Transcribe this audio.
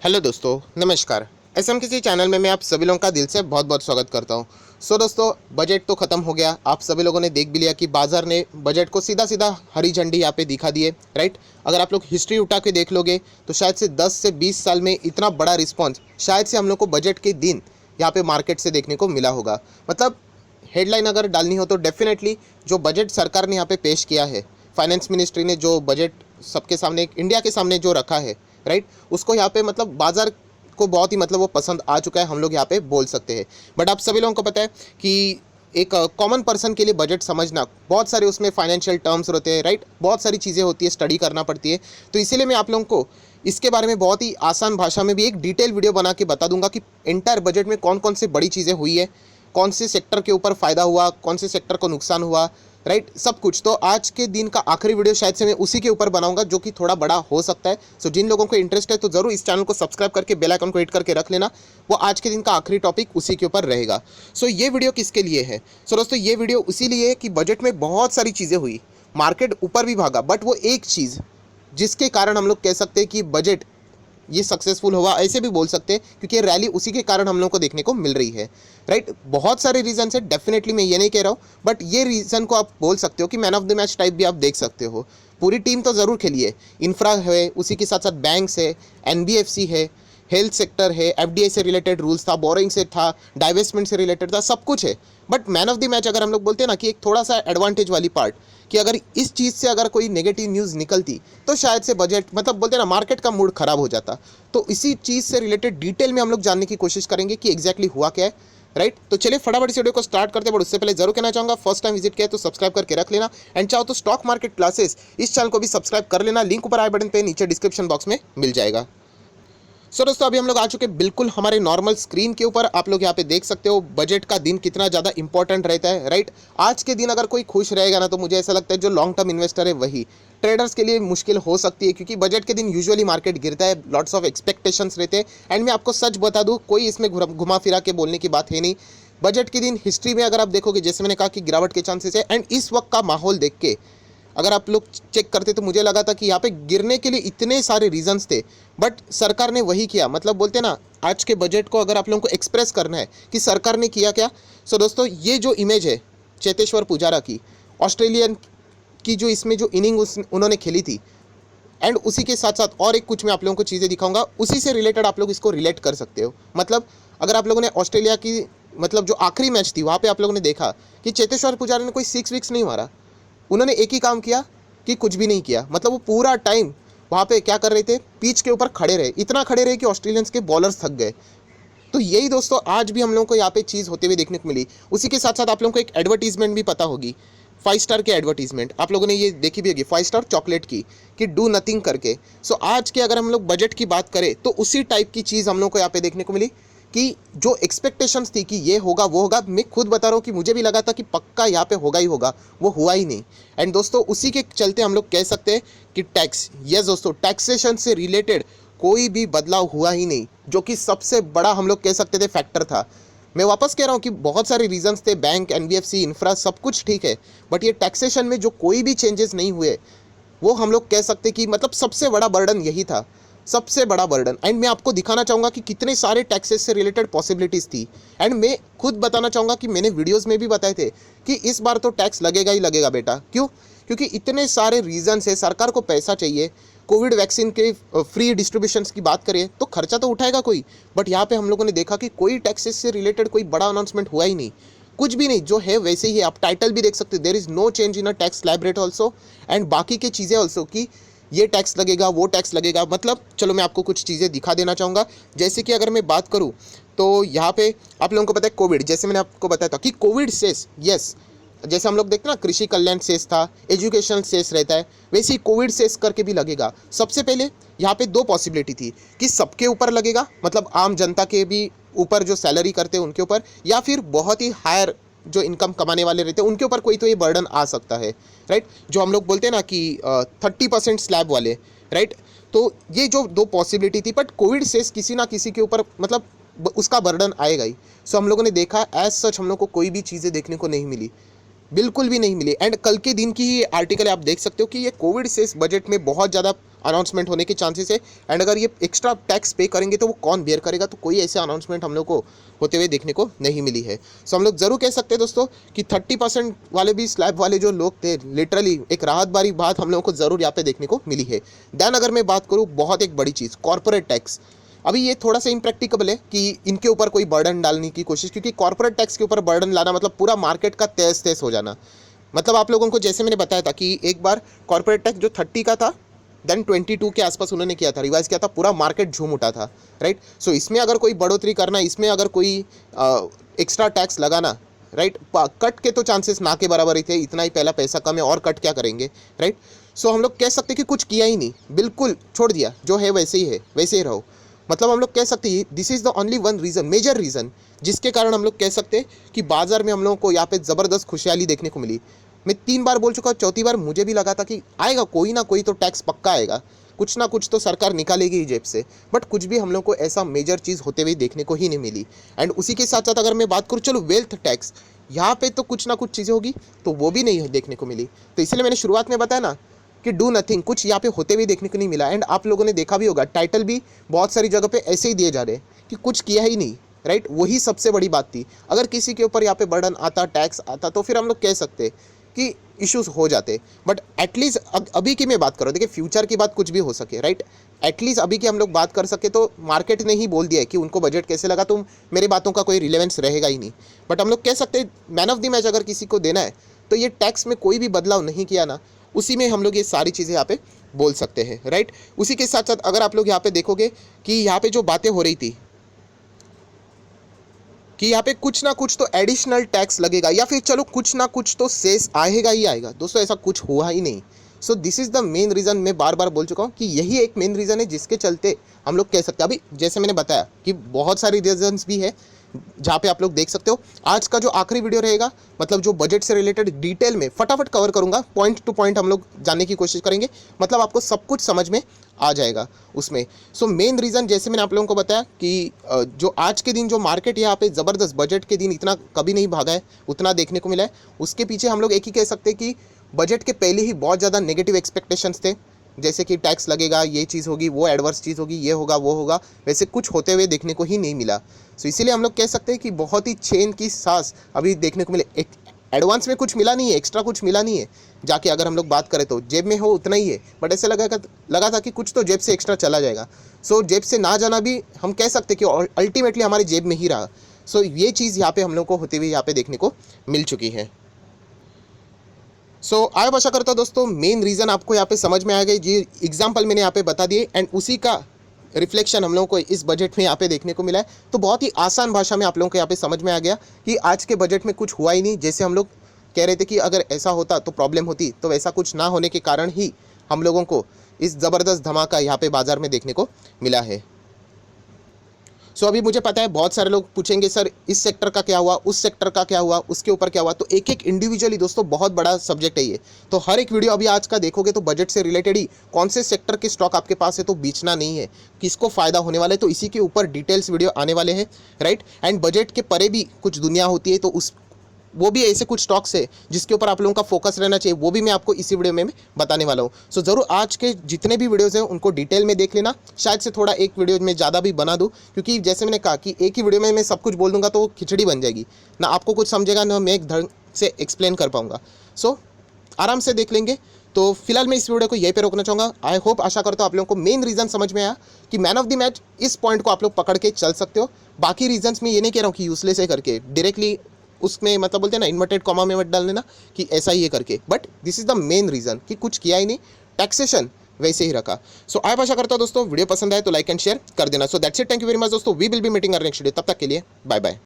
Hello दोस्तों, नमस्कार। SMKC channel में मैं आप सभी लोगों का दिल से बहुत बहुत स्वागत करता हूं। दोस्तों, बजट तो ख़त्म हो गया। आप सभी लोगों ने देख भी लिया कि बाजार ने बजट को सीधा सीधा हरी झंडी यहाँ पे दिखा दी है, राइट। अगर आप लोग हिस्ट्री उठा के देख लोगे तो शायद से 10 से 20 साल में इतना बड़ा रिस्पॉन्स शायद से हम लोग को बजट के दिन यहाँ पे मार्केट से देखने को मिला होगा। मतलब हेडलाइन अगर डालनी हो तो डेफिनेटली जो बजट सरकार ने यहाँ पे पेश किया है, फाइनेंस मिनिस्ट्री ने जो बजट सबके सामने, इंडिया के सामने जो रखा है, राइट, उसको यहाँ पे मतलब बाजार को बहुत ही मतलब वो पसंद आ चुका है, हम लोग यहाँ पे बोल सकते हैं। बट आप सभी लोगों को पता है कि एक कॉमन पर्सन के लिए बजट समझना, बहुत सारे उसमें फाइनेंशियल टर्म्स होते हैं, राइट, बहुत सारी चीज़ें होती है, स्टडी करना पड़ती है। तो इसीलिए मैं आप लोगों को इसके बारे में बहुत ही आसान भाषा में भी एक डिटेल वीडियो बना के बता दूंगा कि एंटायर बजट में कौन कौन सी बड़ी चीज़ें हुई है, कौन से सेक्टर के ऊपर फ़ायदा हुआ, कौन से सेक्टर को नुकसान हुआ, राइट, सब कुछ। तो आज के दिन का आखिरी वीडियो शायद से मैं उसी के ऊपर बनाऊंगा, जो कि थोड़ा बड़ा हो सकता है। सो जिन लोगों को इंटरेस्ट है तो ज़रूर इस चैनल को सब्सक्राइब करके बेल आइकन को हिट करके रख लेना। वो आज के दिन का आखिरी टॉपिक उसी के ऊपर रहेगा। सो ये वीडियो किसके लिए है? दोस्तों, ये वीडियो उसी लिए है कि बजट में बहुत सारी चीज़ें हुई, मार्केट ऊपर भी भागा, बट वो एक चीज़ जिसके कारण हम लोग कह सकते हैं कि बजट ये सक्सेसफुल हुआ, ऐसे भी बोल सकते हैं, क्योंकि ये रैली उसी के कारण हम लोग को देखने को मिल रही है, राइट। बहुत सारे रीजन है, डेफिनेटली मैं ये नहीं कह रहा हूँ, बट ये रीज़न को आप बोल सकते हो कि man of the match type भी आप देख सकते हो। पूरी टीम तो ज़रूर खेली है, इंफ्रा है, उसी के साथ साथ बैंक्स है, एनबीएफसी है, हेल्थ सेक्टर है, एफडीआई से रिलेटेड रूल्स था, बोरिंग से था, डाइवेस्टमेंट से रिलेटेड था, सब कुछ है। But man of the match अगर हम लोग बोलते हैं ना कि एक थोड़ा सा एडवांटेज वाली पार्ट, कि अगर इस चीज़ से अगर कोई नेगेटिव न्यूज़ निकलती तो शायद से बजट मतलब बोलते हैं ना मार्केट का मूड खराब हो जाता। तो इसी चीज़ से रिलेटेड डिटेल में हम लोग जानने की कोशिश करेंगे कि एग्जैक्टली हुआ क्या है, राइट। तो चलिए फटाफट इस वीडियो को स्टार्ट करते हैं। बट उससे पहले जरूर कहना चाहूँगा, फर्स्ट टाइम विजिट किया तो सब्सक्राइब करके रख लेना, एंड चाहो तो स्टॉक मार्केट क्लासेस इस चैनल को भी सब्सक्राइब कर लेना। लिंक ऊपर आई बटन पे नीचे डिस्क्रिप्शन बॉक्स में मिल जाएगा। दोस्तों, अभी हम लोग आ चुके बिल्कुल हमारे नॉर्मल स्क्रीन के ऊपर। आप लोग यहाँ पे देख सकते हो बजट का दिन कितना ज़्यादा इंपॉर्टेंट रहता है, राइट। आज के दिन अगर कोई खुश रहेगा ना, तो मुझे ऐसा लगता है जो लॉन्ग टर्म इन्वेस्टर है वही, ट्रेडर्स के लिए मुश्किल हो सकती है, क्योंकि बजट के दिन यूजुअली मार्केट गिरता है, लॉट्स ऑफ एक्सपेक्टेशंस रहते हैं। एंड मैं आपको सच बता दूँ, कोई इसमें घुमा फिरा के बोलने की बात है नहीं। बजट के दिन हिस्ट्री में अगर आप देखोगे, जैसे मैंने कहा कि गिरावट के चांसेस है, एंड इस वक्त का माहौल देख के अगर आप लोग चेक करते तो मुझे लगा था कि यहाँ पे गिरने के लिए इतने सारे रीजंस थे, बट सरकार ने वही किया। मतलब बोलते ना, आज के बजट को अगर आप लोगों को एक्सप्रेस करना है कि सरकार ने किया क्या। दोस्तों, ये जो इमेज है चेतेश्वर पुजारा की, ऑस्ट्रेलियन की, जो इसमें जो इनिंग उन्होंने खेली थी, एंड उसी के साथ साथ और एक कुछ मैं आप लोगों को चीज़ें दिखाऊंगा, उसी से रिलेटेड आप लोग इसको रिलेट कर सकते हो। मतलब अगर आप लोगों ने ऑस्ट्रेलिया की मतलब जो आखिरी मैच थी वहाँ पे आप लोगों ने देखा कि चेतेश्वर पुजारा ने कोई 6 विक्स नहीं मारा, उन्होंने एक ही काम किया कि कुछ भी नहीं किया। मतलब वो पूरा टाइम वहाँ पे क्या कर रहे थे, पिच के ऊपर खड़े रहे, इतना खड़े रहे कि ऑस्ट्रेलियंस के बॉलर्स थक गए। तो यही दोस्तों आज भी हम लोगों को यहाँ पे चीज़ होते हुए देखने को मिली। उसी के साथ साथ आप लोगों को एक एडवर्टीजमेंट भी पता होगी, 5 स्टार की एडवर्टीजमेंट आप लोगों ने ये देखी भी होगी, 5 स्टार चॉकलेट की, कि डू नथिंग करके। आज के अगर हम लोग बजट की बात करें तो उसी टाइप की चीज़ हम लोग को यहाँ पे देखने को मिली, कि जो एक्सपेक्टेशंस थी कि ये होगा वो होगा, मैं खुद बता रहा हूँ कि मुझे भी लगा था कि पक्का यहाँ पे होगा ही होगा, वो हुआ ही नहीं। एंड दोस्तों, उसी के चलते हम लोग कह सकते हैं कि टैक्स, यस दोस्तों, टैक्सेशन से रिलेटेड कोई भी बदलाव हुआ ही नहीं, जो कि सबसे बड़ा हम लोग कह सकते थे फैक्टर था। मैं वापस कह रहा हूँ कि बहुत सारे रीजंस थे, बैंक, एनबीएफसी, इंफ्रा, सब कुछ ठीक है, बट ये टैक्सेशन में जो कोई भी चेंजेस नहीं हुए, वो हम लोग कह सकते कि मतलब सबसे बड़ा बर्डन यही था, सबसे बड़ा बर्डन। एंड मैं आपको दिखाना चाहूँगा कि कितने सारे टैक्सेस से रिलेटेड पॉसिबिलिटीज़ थी। एंड मैं खुद बताना चाहूँगा कि मैंने वीडियोस में भी बताए थे कि इस बार तो टैक्स लगेगा ही लगेगा बेटा। क्यों? क्योंकि इतने सारे रीजंस है, सरकार को पैसा चाहिए। कोविड वैक्सीन के फ्री डिस्ट्रीब्यूशंस की बात करें तो खर्चा तो उठाएगा कोई, बट यहाँ पे हम लोगों ने देखा कि कोई टैक्सेस से रिलेटेड कोई बड़ा अनाउंसमेंट हुआ ही नहीं, कुछ भी नहीं, जो है वैसे ही है। आप टाइटल भी देख सकते हो, there is no change in a tax slab rate also, and बाकी की चीज़ें ऑल्सो, कि ये टैक्स लगेगा वो टैक्स लगेगा। मतलब चलो मैं आपको कुछ चीज़ें दिखा देना चाहूँगा। जैसे कि अगर मैं बात करूँ तो यहाँ पे आप लोगों को पता है कोविड, जैसे मैंने आपको बताया था कि कोविड सेस, यस, जैसे हम लोग देखते हैं ना, कृषि कल्याण सेस था, एजुकेशनल सेस रहता है, वैसे ही कोविड सेस करके भी लगेगा। सबसे पहले यहाँ पे 2 पॉसिबिलिटी थी कि सबके ऊपर लगेगा, मतलब आम जनता के भी ऊपर, जो सैलरी करते हैं उनके ऊपर, या फिर बहुत ही हायर जो इनकम कमाने वाले रहते हैं उनके ऊपर कोई तो ये बर्डन आ सकता है, राइट। जो हम लोग बोलते हैं ना कि 30% स्लैब वाले, राइट। तो ये जो 2 पॉसिबिलिटी थी, बट कोविड सेस किसी ना किसी के ऊपर मतलब उसका बर्डन आएगा ही। हम लोगों ने देखा एज सच हम लोग को कोई भी चीज़ें देखने को नहीं मिली। बिल्कुल भी नहीं मिली। एंड कल के दिन की ही आर्टिकल आप देख सकते हो कि ये कोविड से इस बजट में बहुत ज़्यादा अनाउंसमेंट होने के चांसेस है। एंड अगर ये एक्स्ट्रा टैक्स पे करेंगे तो वो कौन बेयर करेगा, तो कोई ऐसे अनाउंसमेंट हम लोग को होते हुए देखने को नहीं मिली है। सो हम लोग ज़रूर कह सकते हैं दोस्तों कि 30% वाले भी स्लैब वाले जो लोग थे, लिटरली एक राहत भरी बात हम लोग को ज़रूर यहाँ पे देखने को मिली है। दैन अगर मैं बात करूँ बहुत एक बड़ी चीज़, कॉर्पोरेट टैक्स। अभी ये थोड़ा सा इम्प्रैक्टिकल है कि इनके ऊपर कोई बर्डन डालने की कोशिश, क्योंकि कॉर्पोरेट टैक्स के ऊपर बर्डन लाना मतलब पूरा मार्केट का तहस तहस हो जाना। मतलब आप लोगों को जैसे मैंने बताया था कि एक बार कॉर्पोरेट टैक्स जो 30 का था, देन 22 के आसपास उन्होंने किया था, रिवाइज किया था, पूरा मार्केट झूम उठा था, राइट। सो इसमें अगर कोई बढ़ोतरी करना, इसमें अगर कोई एक्स्ट्रा टैक्स लगाना, राइट, कट के तो चांसेस ना के बराबर ही थे, इतना ही पहला पैसा कम है और कट क्या करेंगे, राइट। सो हम लोग कह सकते कि कुछ किया ही नहीं, बिल्कुल छोड़ दिया, जो है वैसे ही है, वैसे ही रहो। मतलब हम लोग कह सकते हैं this is the only one reason, major reason, जिसके कारण हम लोग कह सकते हैं कि बाजार में हम लोगों को यहाँ पे ज़बरदस्त खुशहाली देखने को मिली। मैं 3 बार बोल चुका हूँ, चौथी बार मुझे भी लगा था कि आएगा कोई ना कोई तो टैक्स पक्का आएगा, कुछ ना कुछ तो सरकार निकालेगी ही जेब से, बट कुछ भी हम लोग को ऐसा मेजर चीज़ होते हुए देखने को ही नहीं मिली। एंड उसी के साथ साथ अगर मैं बात करूँ, चलो वेल्थ टैक्स, यहाँ पे तो कुछ ना कुछ चीज़ें होगी, तो वो भी नहीं देखने को मिली। तो इसलिए मैंने शुरुआत में बताया ना कि डू नथिंग, कुछ यहाँ पे होते हुए देखने को नहीं मिला। एंड आप लोगों ने देखा भी होगा, टाइटल भी बहुत सारी जगह पे ऐसे ही दिए जा रहे हैं कि कुछ किया ही नहीं, राइट। वही सबसे बड़ी बात थी। अगर किसी के ऊपर यहाँ पे बर्डन आता, टैक्स आता, तो फिर हम लोग कह सकते कि इश्यूज हो जाते। बट एटलीस्ट अभी की मैं बात करूँ, देखिए फ्यूचर की बात कुछ भी हो सके, राइट। एटलीस्ट अभी की हम लोग बात कर सके, तो मार्केट ने ही बोल दिया है कि उनको बजट कैसे लगा, तो मेरी बातों का कोई रिलेवेंस रहेगा ही नहीं। बट हम लोग कह सकते हैं मैन ऑफ द मैच अगर किसी को देना है, तो ये टैक्स में कोई भी बदलाव नहीं किया ना, उसी में हम लोग ये सारी चीज़ें यहाँ पे बोल सकते हैं, राइट। उसी के साथ साथ अगर आप लोग यहाँ पे देखोगे कि यहाँ पे जो बातें हो रही थी कि यहाँ पे कुछ ना कुछ तो एडिशनल टैक्स लगेगा, या फिर चलो कुछ ना कुछ तो सेस आएगा ही आएगा, दोस्तों ऐसा कुछ हुआ ही नहीं। So this is the main reason, मैं बार बार बोल चुका हूँ कि यही एक मेन रीज़न है जिसके चलते हम लोग कह सकते हैं। अभी जैसे मैंने बताया कि बहुत सारी रीजन्स भी है जहाँ पे आप लोग देख सकते हो। आज का जो आखिरी वीडियो रहेगा, मतलब जो बजट से रिलेटेड डिटेल में फटाफट कवर करूँगा, पॉइंट टू पॉइंट हम लोग जानने की कोशिश करेंगे, मतलब आपको सब कुछ समझ में आ जाएगा उसमें। सो मेन रीज़न जैसे मैंने आप लोगों को बताया कि जो आज के दिन जो मार्केट यहाँ पे ज़बरदस्त, बजट के दिन इतना कभी नहीं भागा है, उतना देखने को मिला है। उसके पीछे हम लोग एक ही कह सकते हैं कि बजट के पहले ही बहुत ज़्यादा नेगेटिव एक्सपेक्टेशंस थे, जैसे कि टैक्स लगेगा, ये चीज़ होगी, वो एडवर्स चीज़ होगी, ये होगा, वो होगा, वैसे कुछ होते हुए देखने को ही नहीं मिला। सो इसीलिए हम लोग कह सकते हैं कि बहुत ही चेन की सांस अभी देखने को मिले। एक एडवांस में कुछ मिला नहीं है, एक्स्ट्रा कुछ मिला नहीं है, जाके अगर हम लोग बात करें तो जेब में हो उतना ही है, बट ऐसे लगा था कि कुछ तो जेब से एक्स्ट्रा चला जाएगा। सो जेब से ना जाना भी हम कह सकते कि अल्टीमेटली हमारी जेब में ही रहा। सो ये चीज़ यहाँ पे हम लोग को होते हुए यहाँ पे देखने को मिल चुकी है। सो आय आशा करता हूँ दोस्तों मेन रीज़न आपको यहाँ पे समझ में आ गई, जी एग्जाम्पल मैंने यहाँ पे बता दिए, एंड उसी का रिफ्लेक्शन हम लोगों को इस बजट में यहाँ पे देखने को मिला है। तो बहुत ही आसान भाषा में आप लोगों को यहाँ पे समझ में आ गया कि आज के बजट में कुछ हुआ ही नहीं। जैसे हम लोग कह रहे थे कि अगर ऐसा होता तो प्रॉब्लम होती, तो वैसा कुछ ना होने के कारण ही हम लोगों को इस ज़बरदस्त धमाका यहाँ पे बाजार में देखने को मिला है। सो अभी मुझे पता है बहुत सारे लोग पूछेंगे सर इस सेक्टर का क्या हुआ, उस सेक्टर का क्या हुआ, उसके ऊपर क्या हुआ, तो एक एक इंडिविजुअली दोस्तों बहुत बड़ा सब्जेक्ट है ये। तो हर एक वीडियो अभी आज का देखोगे तो बजट से रिलेटेड ही कौन से सेक्टर के स्टॉक आपके पास है तो बेचना नहीं है, किसको फ़ायदा होने वाला है, तो इसी के ऊपर डिटेल्स वीडियो आने वाले हैं, राइट। एंड बजट के परे भी कुछ दुनिया होती है, तो उस वो भी ऐसे कुछ स्टॉक्स है जिसके ऊपर आप लोगों का फोकस रहना चाहिए, वो भी मैं आपको इसी वीडियो में बताने वाला हूँ। सो ज़रूर आज के जितने भी वीडियोज़ हैं उनको डिटेल में देख लेना। शायद से थोड़ा एक वीडियो में ज़्यादा भी बना दूँ, क्योंकि जैसे मैंने कहा कि एक ही वीडियो में मैं सब कुछ बोल दूँगा तो खिचड़ी बन जाएगी, ना आपको कुछ समझेगा ना मैं एक ढंग से एक्सप्लेन कर पाऊँगा। सो आराम से देख लेंगे। तो फिलहाल मैं इस वीडियो को यहीं पे रोकना चाहूँगा। आई होप, आशा करता हूँ आप लोगों को मेन रीज़न समझ में आया कि मैन ऑफ द मैच इस पॉइंट को आप लोग पकड़ के चल सकते हो। बाकी रीजंस में ये नहीं कह रहा हूँ कि यूजलेस है करके डायरेक्टली उसमें मतलब बोलते हैं ना इन्वर्टेड कॉमा में मत डाल देना कि ऐसा ही है करके, but this is the main reason कि कुछ किया ही नहीं, टैक्सेशन वैसे ही रखा। सो आई आशा करता हूँ दोस्तों वीडियो पसंद आए तो लाइक एंड शेयर कर देना। So that's it, thank you very much दोस्तों, we will be meeting next video, तब तक के लिए बाय बाय।